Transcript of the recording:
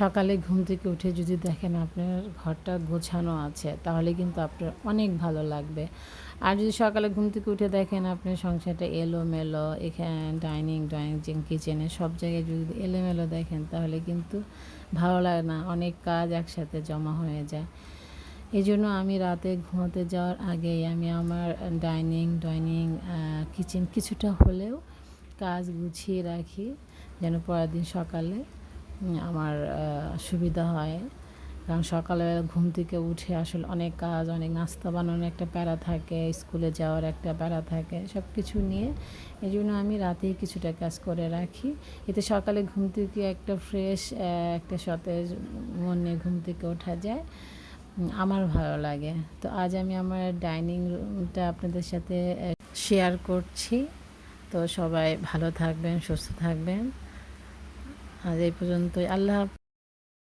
সকালে ঘুম থেকে উঠে যদি দেখেন আপনার ঘরটা গোছানো আছে তাহলে কিন্তু আপনার অনেক ভালো লাগবে। আর যদি সকালে ঘুম থেকে উঠে দেখেন আপনার সংসারটা এলোমেলো, এখানে ড্রয়িং কিচেনে সব জায়গায় যদি এলোমেলো দেখেন তাহলে কিন্তু ভালো লাগে না, অনেক কাজ একসাথে জমা হয়ে যায়। এই জন্য আমি রাতে ঘুমোতে যাওয়ার আগেই আমি আমার ডাইনিং কিচেন কিছুটা হলেও কাজ গুছিয়ে রাখি, যেন পরের দিন সকালে আমার সুবিধা হয়। কারণ সকালবেলা ঘুম থেকে উঠে আসলে অনেক কাজ, অনেক নাস্তা বানানোর একটা প্যারা থাকে, স্কুলে যাওয়ার একটা প্যারা থাকে, সব কিছু নিয়ে এই জন্য আমি রাতেই কিছুটা কাজ করে রাখি। এতে সকালে ঘুম থেকে একটা ফ্রেশ, একটা সতেজ মন নিয়ে ঘুম থেকে ওঠা যায়। আমার ভালো লাগে। তো আজ আমি আমার ডাইনিং রুমটা আপনাদের সাথে শেয়ার করছি। তো সবাই ভালো থাকবেন, সুস্থ থাকবেন। আজ এই পর্যন্তই। আল্লাহ হাফেজ।